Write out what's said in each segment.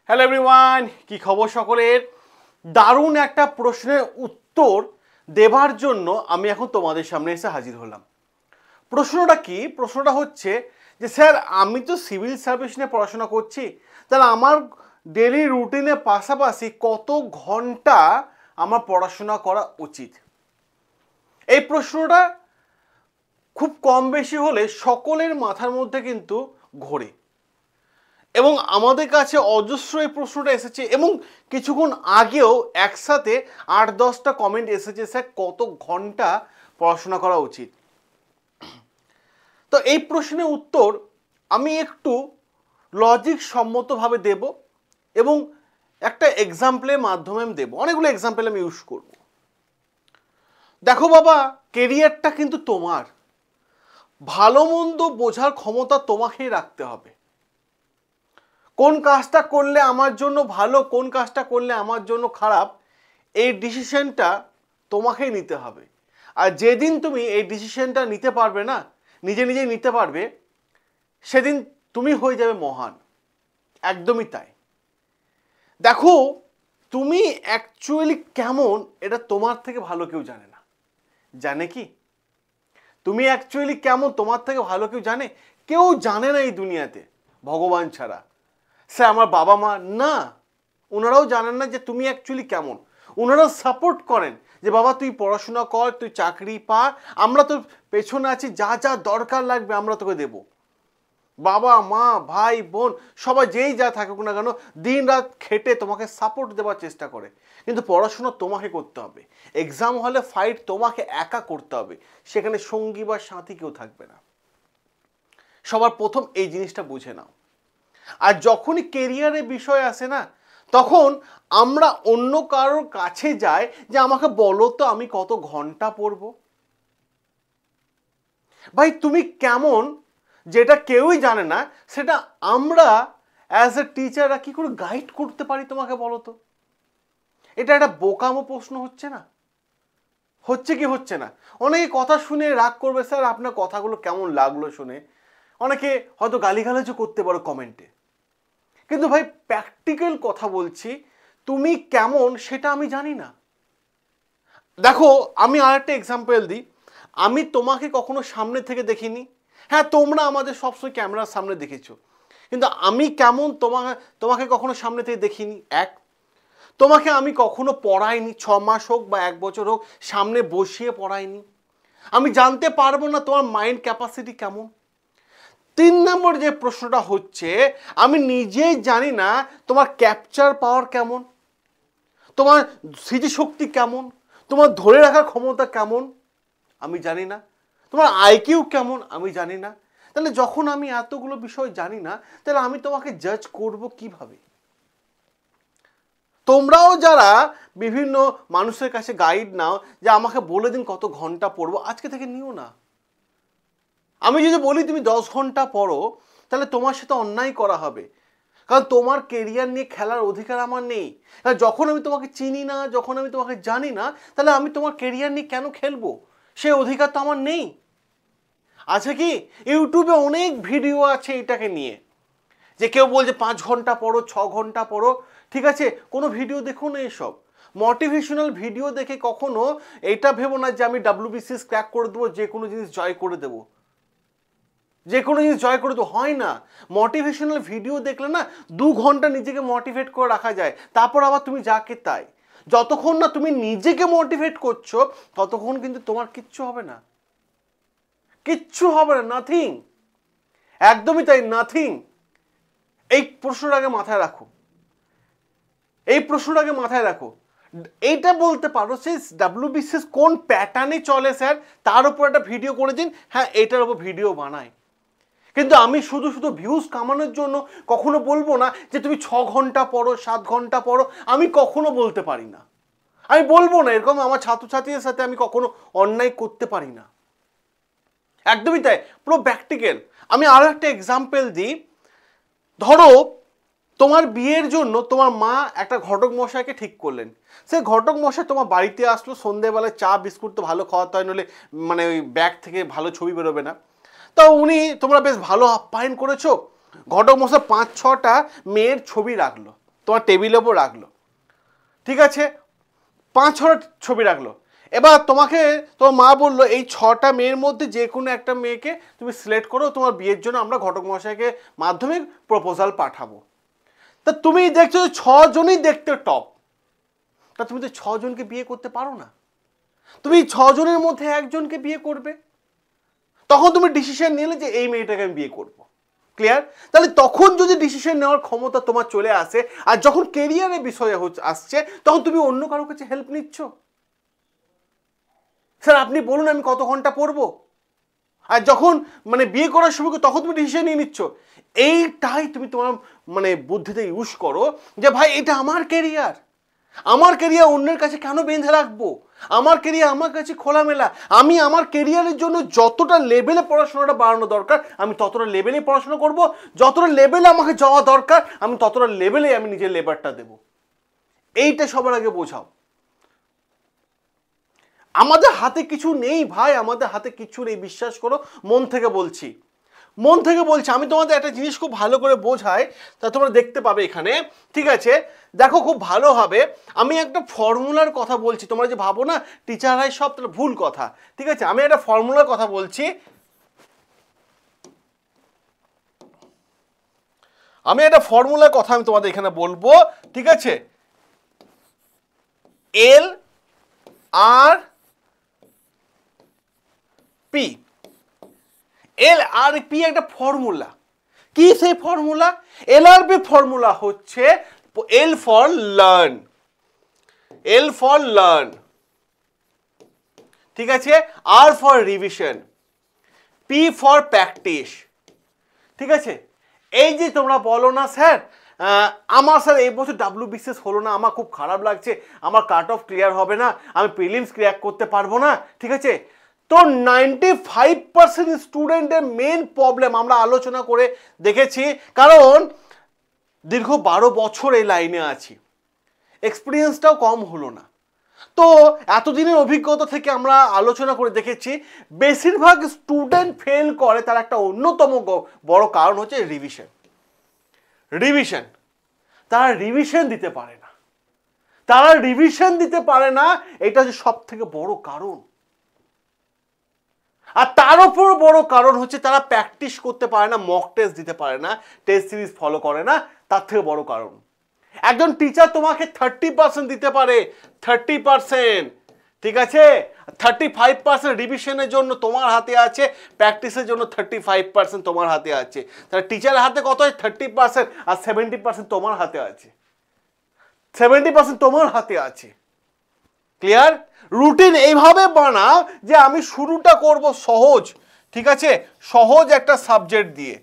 Hello everyone, কি খবর সকলের? দারুণ একটা প্রশ্নের উত্তর দেবার জন্য আমি এখন তোমাদের সামনে এসে হাজির হলাম। প্রশ্নটা কি? প্রশ্নটা হচ্ছে যে স্যার, আমি তো সিভিল সার্ভিস নিয়ে পড়াশোনা করছি, তাহলে আমার ডেলি রুটিনের পাশাপাশি কত ঘন্টা আমার পড়াশোনা করা উচিত? এই প্রশ্নটা খুব কম বেশি হলে সকলের মাথার মধ্যে কিন্তু ঘোরে এবং আমাদের কাছে অজস্র এই প্রশ্নটা এসেছে এবং কিছুক্ষণ আগেও একসাথে 8-10টা কমেন্ট এসেছে, স্যার কত ঘন্টা পড়াশোনা করা উচিত। তো এই প্রশ্নের উত্তর আমি একটু লজিক সম্মতভাবে দেব এবং একটা এক্সাম্পলের মাধ্যমে আমি দেবো। অনেকগুলো এক্সাম্পল আমি ইউজ করব। দেখো বাবা, কেরিয়ারটা কিন্তু তোমার, ভালো মন্দ বোঝার ক্ষমতা তোমাকেই রাখতে হবে। কোন কাজটা করলে আমার জন্য ভালো, কোন কাজটা করলে আমার জন্য খারাপ, এই ডিসিশনটা তোমাকেই নিতে হবে। আর যেদিন তুমি এই ডিসিশনটা নিতে পারবে না, নিজে নিজেই নিতে পারবে, সেদিন তুমি হয়ে যাবে মহান। একদমই তাই। দেখো, তুমি অ্যাকচুয়ালি কেমন এটা তোমার থেকে ভালো কেউ জানে না। জানে কি? তুমি অ্যাকচুয়ালি কেমন তোমার থেকে ভালো কেউ জানে? কেউ জানে না এই দুনিয়াতে, ভগবান ছাড়া। সে আমার বাবা মা না, ওনারাও জানেন না যে তুমি অ্যাকচুয়ালি কেমন। ওনারা সাপোর্ট করেন যে বাবা তুই পড়াশোনা কর, তুই চাকরি পা, আমরা তোর পেছনে আছি, যা যা দরকার লাগবে আমরা তোকে দেব। বাবা মা ভাই বোন সবাই যেই যা থাকুক না কেন, দিন রাত খেটে তোমাকে সাপোর্ট দেওয়ার চেষ্টা করে। কিন্তু পড়াশোনা তোমাকে করতে হবে। এক্সাম হলে ফাইট তোমাকে একা করতে হবে, সেখানে সঙ্গী বা সাথী কেউ থাকবে না। সবার প্রথম এই জিনিসটা বুঝে নাও। আর যখনই কেরিয়ারের বিষয় আসে না, তখন আমরা অন্য কারোর কাছে যাই যে আমাকে বলো তো আমি কত ঘন্টা পড়বো। ভাই তুমি কেমন যেটা কেউই জানে না, সেটা আমরা অ্যাজ এ টিচাররা কি করে গাইড করতে পারি তোমাকে বলো তো? এটা একটা বোকামো প্রশ্ন হচ্ছে না? হচ্ছে কি হচ্ছে না? অনেকে কথা শুনে রাগ করবে, স্যার আপনার কথাগুলো কেমন লাগলো শুনে। অনেকে হয়তো গালিগালাজও করতে পারো কমেন্টে। কিন্তু ভাই প্র্যাকটিক্যাল কথা বলছি, তুমি কেমন সেটা আমি জানি না। দেখো, আমি আরেকটা এক্সাম্পল দিই। আমি তোমাকে কখনো সামনে থেকে দেখিনি। হ্যাঁ, তোমরা আমাদের সবসময় ক্যামেরার সামনে দেখেছো, কিন্তু আমি কেমন তোমাকে কখনো সামনে থেকে দেখিনি। এক, তোমাকে আমি কখনো পড়াইনি, 6 মাস হোক বা 1 বছর হোক সামনে বসিয়ে পড়াইনি। আমি জানতে পারবো না তোমার মাইন্ড ক্যাপাসিটি কেমন। 3 নম্বর যে প্রশ্নটা হচ্ছে, আমি নিজেই জানি না তোমার ক্যাপচার পাওয়ার কেমন, তোমার স্মৃতিশক্তি কেমন, তোমার ধরে রাখার ক্ষমতা কেমন আমি জানি না, তোমার আইকিউ কেমন আমি জানি না। তাহলে যখন আমি এতগুলো বিষয় জানি না, তাহলে আমি তোমাকে জাজ করব কিভাবে? তোমরাও যারা বিভিন্ন মানুষের কাছে গাইড নাও যে আমাকে বলে দিন কত ঘন্টা পড়বো, আজকে থেকে নিও না। আমি যদি বলি তুমি 10 ঘন্টা পড়ো, তাহলে তোমার সাথে অন্যায় করা হবে। কারণ তোমার কেরিয়ার নিয়ে খেলার অধিকার আমার নেই। কারণ যখন আমি তোমাকে চিনি না, যখন আমি তোমাকে জানি না, তাহলে আমি তোমার কেরিয়ার নিয়ে কেন খেলবো? সেই অধিকার তো আমার নেই। আছে কি? ইউটিউবে অনেক ভিডিও আছে এটাকে নিয়ে, যে কেউ বলছে 5 ঘন্টা পড়ো, 6 ঘন্টা পড়ো। ঠিক আছে, কোনো ভিডিও দেখো না এসব। মোটিভেশনাল ভিডিও দেখে কখনো এটা ভেবো না যে আমি WBCS ক্র্যাক করে দেবো, যে কোনো জিনিস জয় করে দেবো, যে কোনো জিনিস জয় করে তো হয় না। মোটিভেশনাল ভিডিও দেখলে না 2 ঘন্টা নিজেকে মোটিভেট করে রাখা যায়, তারপর আবার তুমি যাকে তাই। যতক্ষণ না তুমি নিজেকে মোটিভেট করছো, ততক্ষণ কিন্তু তোমার কিচ্ছু হবে না, কিচ্ছু হবে না, নাথিং। একদমই তাই, নাথিং। এই প্রশ্নটাকে মাথায় রাখো, এই প্রশ্নটাকে মাথায় রাখো। এইটা বলতে পারো সে WBCS কোন প্যাটার্নে চলে স্যার, তার উপর একটা ভিডিও করে দিন, হ্যাঁ এটার উপর ভিডিও বানায়। কিন্তু আমি শুধু শুধু ভিউজ কামানোর জন্য কখনো বলবো না যে তুমি 6 ঘন্টা পড়ো, 7 ঘন্টা পড়ো। আমি কখনো বলতে পারি না, আমি বলবো না এরকম। আমার ছাত্রছাত্রীদের সাথে আমি কখনো অন্যায় করতে পারি না। একদমই তাই, পুরো প্র্যাকটিক্যাল। আমি আরো একটা এক্সাম্পল দিই। ধরো তোমার বিয়ের জন্য তোমার মা একটা ঘটক মশাইকে ঠিক করলেন। সেই ঘটক মশাই তোমার বাড়িতে আসলো, সন্ধ্যেবেলায় চা বিস্কুট তো ভালো খাওয়াতে হয়, নলে মানে ওই ব্যাগ থেকে ভালো ছবি বেরোবে না। তো উনি, তোমরা বেশ ভালো আপ্যায়ন করেছো। ঘটক মশাই 5-6টা মেয়ের ছবি রাখলো। তোমার টেবিলের ওপর রাখলো, ঠিক আছে, 5-6টা ছবি রাখলো। এবার তোমাকে তোমার মা বললো এই 6টা মেয়ের মধ্যে যে কোনো একটা মেয়েকে তুমি সিলেক্ট করো, তোমার বিয়ের জন্য আমরা ঘটক মশাইকে মাধ্যমে প্রপোজাল পাঠাবো। তা তুমি দেখছো যে 6 জনই দেখতে টপ, তা তুমি তো 6 জনকে বিয়ে করতে পারো না, তুমি 6 জনের মধ্যে একজনকে বিয়ে করবে। তখন তুমি ডিসিশন নিলে যে এই মেয়েটাকে আমি বিয়ে করব, ক্লিয়ার? তাহলে তখন যদি ডিসিশন নেওয়ার ক্ষমতা তোমার চলে আসে, আর যখন কেরিয়ারের বিষয়ে আসছে তখন তুমি অন্য কারো কাছে হেল্প নিচ্ছ। স্যার আপনি বলুন আমি কত ঘন্টা পড়বো, আর যখন মানে বিয়ে করার সময় তখন তুমি ডিসিশন নিয়ে নিচ্ছ। এইটাই তুমি তোমার মানে বুদ্ধিতে ইউজ করো যে ভাই এটা আমার কেরিয়ার, আমার কেরিয়ার অন্যের কাছে কেন বেঁধে রাখবো, আমার কেরিয়ার আমার কাছে খোলামেলা। আমি আমার কেরিয়ারের জন্য যতটা লেভেলে পড়াশোনাটা বাড়ানো দরকার আমি ততটা লেভেলেই পড়াশোনা করব, যতটা লেভেলে আমাকে যাওয়া দরকার আমি ততটা লেভেলে আমি নিজের লেবারটা দেব। এইটা সবার আগে বোঝাও। আমাদের হাতে কিছু নেই ভাই, আমাদের হাতে কিছু নেই, বিশ্বাস করো, মন থেকে বলছি, মন থেকে বলছি। আমি তোমাদের একটা জিনিস খুব ভালো করে বোঝাই, তা তোমরা দেখতে পাবে এখানে, ঠিক আছে? দেখো খুব ভালো হবে, আমি একটা ফর্মুলার কথা বলছি, তোমরা যে ভাবো না টিচাররাই সব, তাহলে ভুল কথা, ঠিক আছে? আমি একটা ফর্মুলার কথা বলছি, আমি একটা ফর্মুলার কথা আমি তোমাদের এখানে বলবো, ঠিক আছে? L R P, L R P একটা ফর্মুলা। কি সেই formula? L R P formula হচ্ছে L for learn, L for learn, ঠিক আছে, R for revision, P for practice, ঠিক আছে? এই যে তোমরা বলো না স্যার আমার স্যার এই বছর WBCS হলো না, আমার খুব খারাপ লাগছে, আমার কাট অফ ক্লিয়ার হবে না, আমি প্রিলিমস ক্লিয়ার করতে পারবো না, ঠিক আছে? তো 95% স্টুডেন্টের মেন প্রবলেম আমরা আলোচনা করে দেখেছি, কারণ দীর্ঘ 12 বছর এই লাইনে আছি, এক্সপিরিয়েন্সটাও কম হলো না। তো এতদিনের অভিজ্ঞতা থেকে আমরা আলোচনা করে দেখেছি বেশিরভাগ স্টুডেন্ট ফেল করে, তার একটা অন্যতম বড় কারণ হচ্ছে রিভিশন। রিভিশন, তারা রিভিশন দিতে পারে না, তারা রিভিশন দিতে পারে না, এটা হচ্ছে সব থেকে বড় কারণ। আর তার উপর বড় কারণ হচ্ছে তারা প্র্যাকটিস করতে পারে না, মক টেস্ট দিতে পারে না, টেস্ট সিরিজ ফলো করে না, তার থেকে বড় কারণ। একজন টিচার তোমাকে 30% দিতে পারে, 30%, ঠিক আছে? 35% রিভিশনের জন্য তোমার হাতে আছে, প্র্যাকটিসের জন্য 35% তোমার হাতে আছে। তাহলে টিচারের হাতে কত হয়? 30%, আর 70% তোমার হাতে আছে, 70% তোমার হাতে আছে, ক্লিয়ার? রুটিন এইভাবে বানাও যে আমি শুরুটা করব সহজ, ঠিক আছে, সহজ একটা সাবজেক্ট দিয়ে,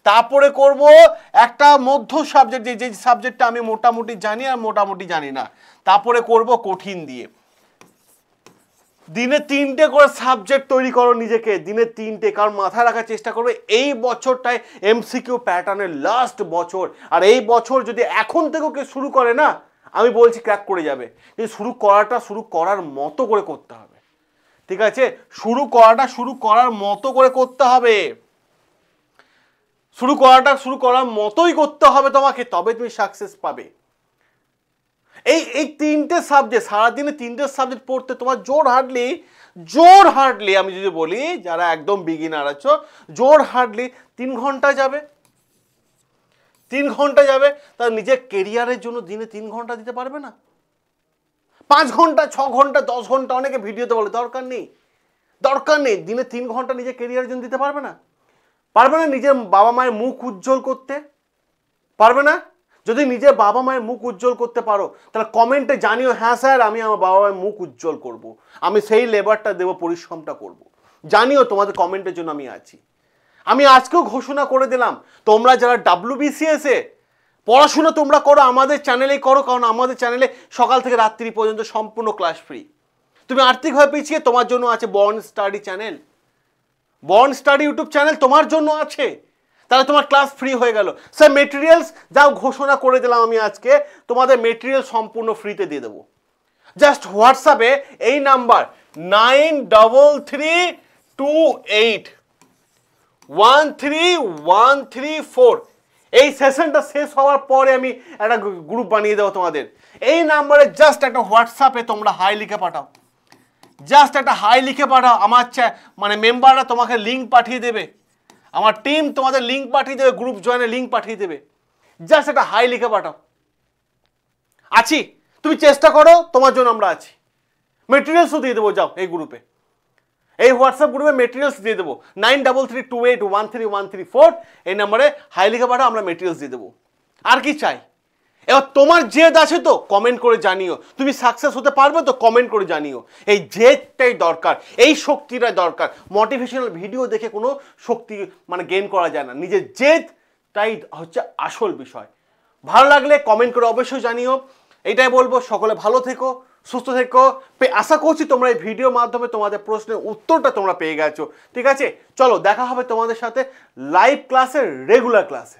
তারপরে করব একটা মধ্য সাবজেক্ট, যে সাবজেক্টটা আমি মোটামুটি জানি আর মোটামুটি জানি না, তারপরে করব কঠিন দিয়ে। দিনে 3টে করে সাবজেক্ট তৈরি করো নিজেকে, দিনে 3টে, কারণ মাথায় রাখার চেষ্টা করবে এই বছরটায় MCQ প্যাটার্নের লাস্ট বছর, আর এই বছর যদি এখন থেকেও কেউ শুরু করে না আমি বলছি ক্র্যাক করে যাবে, কিন্তু শুরু করার মতো করে করতে হবে, ঠিক আছে? শুরু করার মতো করে করতে হবে, শুরু করার মতোই করতে হবে তোমাকে, তবে তুমি সাকসেস পাবে। এই 3টে সাবজেক্ট, সারাদিনে 3টে সাবজেক্ট পড়তে তোমার জোর হার্ডলি আমি যদি বলি যারা একদম বিগিনার আছো, জোর হার্ডলি 3 ঘন্টা যাবে, 3 ঘন্টা যাবে। তার নিজের কেরিয়ারের জন্য দিনে 3 ঘন্টা দিতে পারবে না? 5 ঘন্টা, 6 ঘন্টা, 10 ঘন্টা, অনেকে ভিডিওতে বলে দরকার নেই, দিনে 3 ঘন্টা নিজের কেরিয়ারের জন্য দিতে পারবে না? পারবে না নিজের বাবা মায়ের মুখ উজ্জ্বল করতে? পারবে না? যদি নিজের বাবা মায়ের মুখ উজ্জ্বল করতে পারো তাহলে কমেন্টে জানিও, হ্যাঁ স্যার আমি আমার বাবা মায়ের মুখ উজ্জ্বল করব, আমি সেই লেবারটা দেব, পরিশ্রমটা করব। জানিও তোমাদের কমেন্টের জন্য আমি আছি। আমি আজকেও ঘোষণা করে দিলাম, তোমরা যারা WBCS এ পড়াশোনা তোমরা করো আমাদের চ্যানেলেই করো, কারণ আমাদের চ্যানেলে সকাল থেকে রাত্রি পর্যন্ত সম্পূর্ণ ক্লাস ফ্রি। তুমি আর্থিকভাবে পিছিয়ে, তোমার জন্য আছে born study channel, born study YouTube channel তোমার জন্য আছে, তাহলে তোমার ক্লাস ফ্রি হয়ে গেল। স্যার মেটেরিয়ালস যাও ঘোষণা করে দিলাম আমি আজকে, তোমাদের মেটেরিয়াল সম্পূর্ণ ফ্রিতে দিয়ে দেবো। জাস্ট হোয়াটসঅ্যাপে এই নাম্বার 9332813134 এই সেশনটা শেষ হওয়ার পরে আমি একটা গ্রুপ বানিয়ে দেবো তোমাদের। এই নাম্বারে জাস্ট একটা হোয়াটসঅ্যাপে তোমরা হাই লিখে পাঠাও, জাস্ট একটা হাই লিখে পাঠাও, আমার মানে মেম্বাররা তোমাকে লিঙ্ক পাঠিয়ে দেবে, আমার টিম তোমাদের লিঙ্ক পাঠিয়ে দেবে, গ্রুপ জয়েনের লিঙ্ক পাঠিয়ে দেবে। জাস্ট একটা হাই লিখে পাঠাও, আছি, তুমি চেষ্টা করো, তোমার জন্য আমরা আছি। মেটেরিয়ালসও দিয়ে দেবো, যাও এই গ্রুপে, এই হোয়াটসঅ্যাপ গ্রুপে মেটেরিয়ালস দিয়ে দেবো। 9332813134 এই নাম্বারে হাই লিখে পাঠাও, আমরা মেটেরিয়ালস দিয়ে দেবো। আর কি চাই? এবার তোমার জেদ আছে তো কমেন্ট করে জানিও, তুমি সাকসেস হতে পারবে তো কমেন্ট করে জানিও। এই জেদটাই দরকার, এই শক্তিটাই দরকার। মোটিভেশনাল ভিডিও দেখে কোনো শক্তি মানে গেইন করা যায় না, নিজের জেদটাই হচ্ছে আসল বিষয়। ভালো লাগলে কমেন্ট করে অবশ্যই জানিও। এইটাই বলবো, সকলে ভালো থেকো, সুস্থ থেকো। আশা করছি তোমরা এই ভিডিওর মাধ্যমে তোমাদের প্রশ্নের উত্তরটা তোমরা পেয়ে গেছো। ঠিক আছে, চলো দেখা হবে তোমাদের সাথে লাইভ ক্লাসে, রেগুলার ক্লাসে।